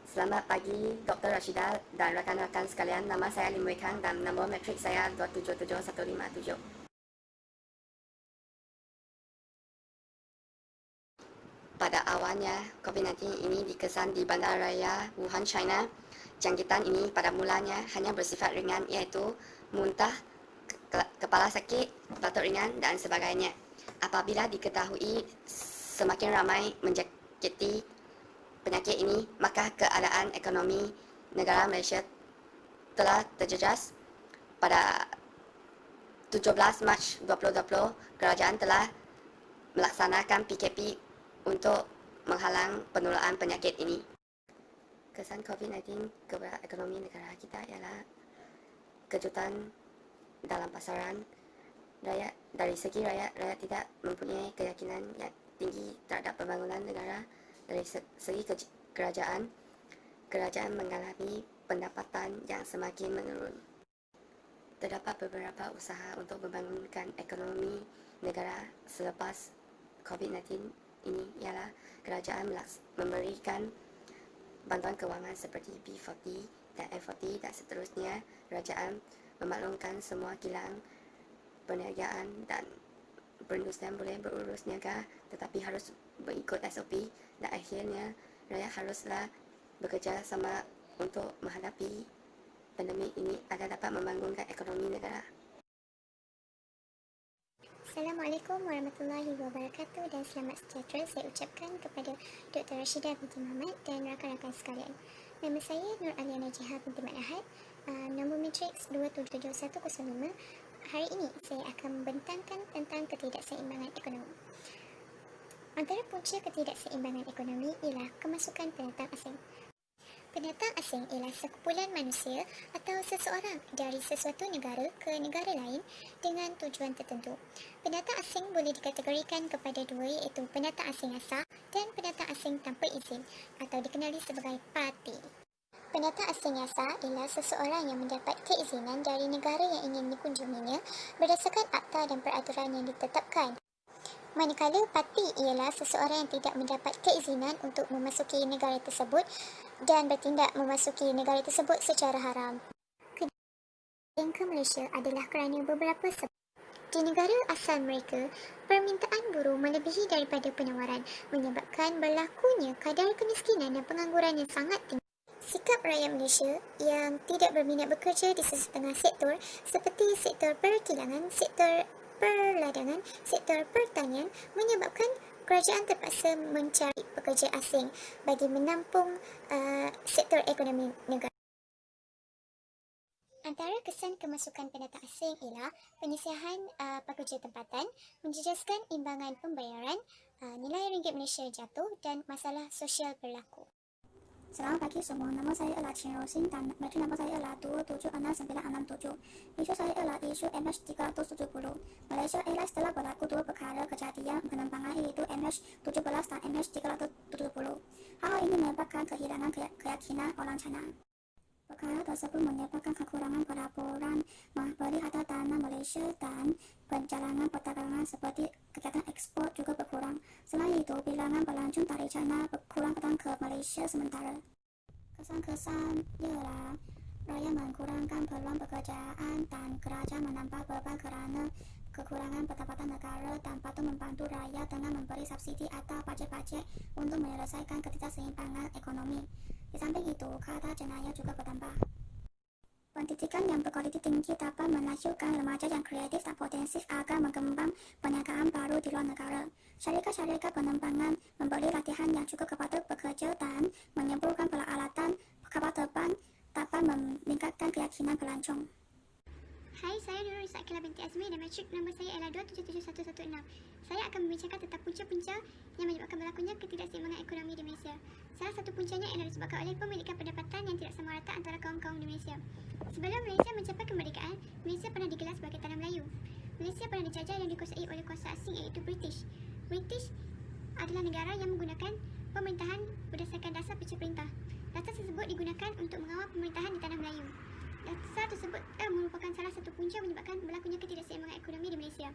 Selamat pagi, Dr. Rashida dan rakan-rakan sekalian. Nama saya Lim Wei Kang dan nombor metrik saya 277157. Pada awalnya, COVID-19 ini dikesan di Bandaraya Wuhan, China. Jangkitan ini pada mulanya hanya bersifat ringan, iaitu muntah, kepala sakit, batuk ringan dan sebagainya. Apabila diketahui semakin ramai menjangkiti penyakit ini, maka keadaan ekonomi negara Malaysia telah terjejas. Pada 17 Mac 2020, kerajaan telah melaksanakan PKP untuk menghalang penularan penyakit ini. Kesan COVID-19 kepada ekonomi negara kita ialah kejutan dalam pasaran. Dari segi rakyat tidak mempunyai keyakinan yang tinggi terhadap pembangunan negara. Dari segi kerajaan mengalami pendapatan yang semakin menurun. Terdapat beberapa usaha untuk membangunkan ekonomi negara selepas COVID-19 ini ialah kerajaan memberikan bantuan kewangan seperti B40 dan F40 dan seterusnya. Kerajaan memaklumkan semua kilang perniagaan dan perindustrian boleh berurus niaga, tetapi harus berikut SOP, dan akhirnya rakyat haruslah bekerja sama untuk menghadapi pandemik ini agar dapat membangunkan ekonomi negara. Assalamualaikum warahmatullahi wabarakatuh dan selamat sejahtera saya ucapkan kepada Dr. Rashida binti Muhammad dan rakan-rakan sekalian. Nama saya Nur Aliana Jiha binti Mat Ahad, nombor matriks 277105. Hari ini saya akan membentangkan tentang ketidakseimbangan ekonomi. Antara punca ketidakseimbangan ekonomi ialah kemasukan pendatang asing. Pendatang asing ialah sekumpulan manusia atau seseorang dari sesuatu negara ke negara lain dengan tujuan tertentu. Pendatang asing boleh dikategorikan kepada dua, iaitu pendatang asing asal dan pendatang asing tanpa izin atau dikenali sebagai parti. Pendatang asing asal ialah seseorang yang mendapat keizinan dari negara yang ingin dikunjunginya berdasarkan akta dan peraturan yang ditetapkan. Manakala parti ialah seseorang yang tidak mendapat keizinan untuk memasuki negara tersebut dan bertindak memasuki negara tersebut secara haram. Kedatangan ke Malaysia adalah kerana beberapa sebab. Di negara asal mereka, permintaan buruh melebihi daripada penawaran, menyebabkan berlakunya kadar kemiskinan dan pengangguran yang sangat tinggi. Sikap rakyat Malaysia yang tidak berminat bekerja di sesetengah sektor seperti sektor perkilangan, sektor perladangan, sektor pertanian menyebabkan kerajaan terpaksa mencari pekerja asing bagi menampung sektor ekonomi negara. Antara kesan kemasukan pendatang asing ialah penyisihan pekerja tempatan, menjejaskan imbangan pembayaran, nilai ringgit Malaysia jatuh dan masalah sosial berlaku. Selamat pagi semua, nama saya ialah Chin Rosin dan metrik nombor saya ialah 276967. Isu saya ialah isu MH370. Malaysia Airlines telah berlaku dua perkara kejadian penerbangan iaitu MH17 dan MH370. Hal ini menyebabkan kehilangan keyakinan orang China. Perkara tersebut menyebabkan kekurangan pelaporan membeli harta tanah Malaysia dan perjalanan perdagangan seperti kegiatan ekspor juga berkurang. Selain itu, bilangan pelancong dari China berkurang datang ke Malaysia sementara. Kesan-kesan ialah rakyat mengurangkan peluang pekerjaan dan kerajaan menambah beban kerana kekurangan pendapatan negara dan patut membantu rakyat dengan memberi subsidi atau bajet-bajet untuk menyelesaikan ketidakseimbangan ekonomi. Di samping itu, kadar jenayah juga bertambah. Pendidikan yang berkualiti tinggi dapat menasyukkan remaja yang kreatif dan potensif agar mengembang perniagaan baru di luar negara. Syarikat-syarikat penerbangan memberi latihan yang cukup kepada pekerja dan menyembuhkan peralatan kapal terbang dapat meningkatkan keyakinan pelancong. Hai, saya Nurul Zakila binti Azmi dan metrik nombor saya ialah 277116. Saya akan membincangkan tentang punca-punca yang menyebabkan berlakunya ketidakseimbangan ekonomi di Malaysia. Salah satu puncanya ialah disebabkan oleh pemilikan pendapatan yang tidak sama rata antara kaum-kaum di Malaysia. Sebelum Malaysia mencapai kemerdekaan, Malaysia pernah digelar sebagai tanah Melayu. Malaysia pernah dijajah dan dikuasai oleh kuasa asing iaitu British. British adalah negara yang menggunakan pemerintahan berdasarkan dasar pecah perintah. Dasar tersebut digunakan untuk mengawal pemerintahan di tanah Melayu. Dasar tersebut merupakan salah satu punca menyebabkan berlakunya ketidakseimbangan ekonomi di Malaysia.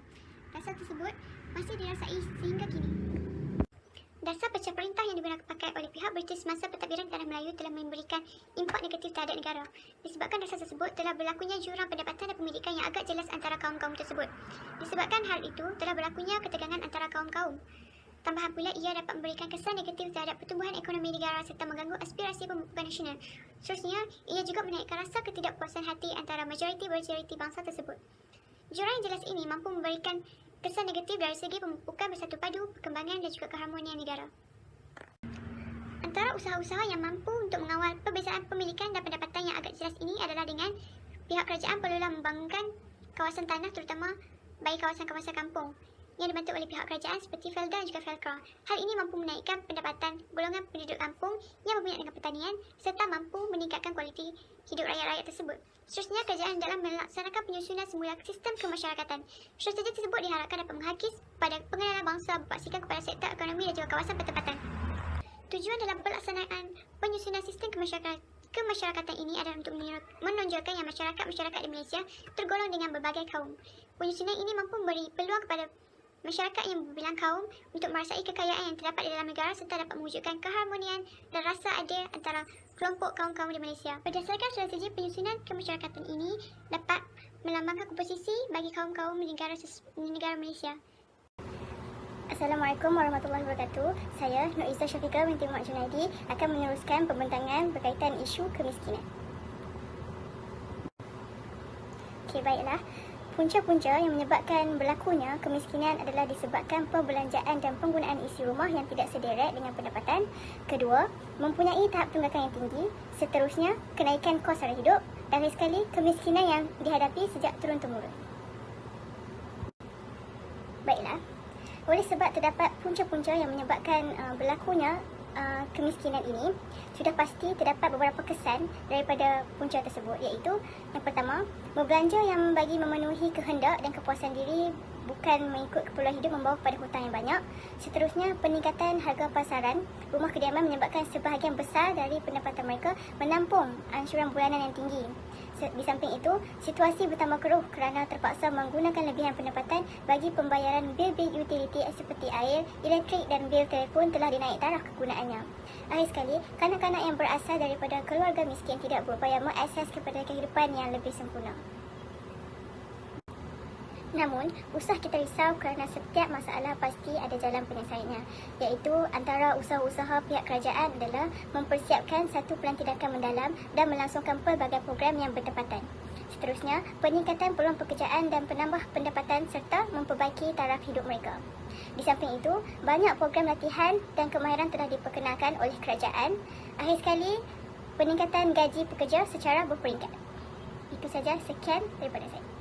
Dasar tersebut masih dirasai sehingga kini. Dasar pecah perintah yang digunakan pakai oleh pihak British semasa pentadbiran Tanah Melayu telah memberikan impak negatif terhadap negara. Disebabkan dasar tersebut, telah berlakunya jurang pendapatan dan pendidikan yang agak jelas antara kaum-kaum tersebut. Disebabkan hal itu, telah berlakunya ketegangan antara kaum-kaum. Tambahan pula, ia dapat memberikan kesan negatif terhadap pertumbuhan ekonomi negara serta mengganggu aspirasi pemupukan nasional. Seterusnya, ia juga menaikkan rasa ketidakpuasan hati antara majoriti-majoriti bangsa tersebut. Jurang yang jelas ini mampu memberikan kesan negatif dari segi pemupukan bersatu padu, perkembangan dan juga keharmonian negara. Antara usaha-usaha yang mampu untuk mengawal perbezaan pemilikan dan pendapatan yang agak jelas ini adalah dengan pihak kerajaan perlulah membangunkan kawasan tanah terutama bagi kawasan-kawasan kampung yang dibantu oleh pihak kerajaan seperti Felda dan juga Felkra. Hal ini mampu menaikkan pendapatan golongan penduduk kampung yang berminat dengan pertanian serta mampu meningkatkan kualiti hidup rakyat-rakyat tersebut. Seterusnya, kerajaan dalam melaksanakan penyusunan semula sistem kemasyarakatan. Strategi tersebut diharapkan dapat menghakis pada pengenalan bangsa berpaksikan kepada sektor ekonomi dan juga kawasan pertempatan. Tujuan dalam pelaksanaan penyusunan sistem kemasyarakatan ini adalah untuk menonjolkan yang masyarakat di Malaysia tergolong dengan berbagai kaum. Penyusunan ini mampu memberi peluang kepada masyarakat yang berbilang kaum untuk merasai kekayaan yang terdapat di dalam negara serta dapat mewujudkan keharmonian dan rasa adil antara kelompok kaum-kaum di Malaysia. Berdasarkan strategi penyusunan kemasyarakatan ini dapat melambangkan komposisi bagi kaum-kaum di negara Malaysia. Assalamualaikum warahmatullahi wabarakatuh. Saya Nur Izzah Syafiqah binti Muhammad Junaidi akan meneruskan pembentangan berkaitan isu kemiskinan. Okey, baiklah. Punca-punca yang menyebabkan berlakunya kemiskinan adalah disebabkan perbelanjaan dan penggunaan isi rumah yang tidak sederet dengan pendapatan. Kedua, mempunyai tahap tunggakan yang tinggi. Seterusnya, kenaikan kos sara hidup. Dan lagi sekali, kemiskinan yang dihadapi sejak turun-temurun. Baiklah, oleh sebab terdapat punca-punca yang menyebabkan berlakunya kemiskinan ini, sudah pasti terdapat beberapa kesan daripada punca tersebut, iaitu yang pertama, berbelanja yang bagi memenuhi kehendak dan kepuasan diri bukan mengikut keperluan hidup membawa kepada hutang yang banyak. Seterusnya, peningkatan harga pasaran rumah kediaman menyebabkan sebahagian besar dari pendapatan mereka menampung ansuran bulanan yang tinggi. Di samping itu, situasi bertambah keruh kerana terpaksa menggunakan lebihan pendapatan bagi pembayaran bil-bil utiliti seperti air, elektrik dan bil telefon telah dinaik taraf kegunaannya. Akhir sekali, kanak-kanak yang berasal daripada keluarga miskin tidak berupaya mengakses kepada kehidupan yang lebih sempurna. Namun, usah kita risau kerana setiap masalah pasti ada jalan penyelesaiannya, iaitu antara usaha-usaha pihak kerajaan adalah mempersiapkan satu pelan tindakan mendalam dan melangsungkan pelbagai program yang bertepatan. Seterusnya, peningkatan peluang pekerjaan dan penambah pendapatan serta memperbaiki taraf hidup mereka. Di samping itu, banyak program latihan dan kemahiran telah diperkenalkan oleh kerajaan. Akhir sekali, peningkatan gaji pekerja secara berperingkat. Itu saja, sekian daripada saya.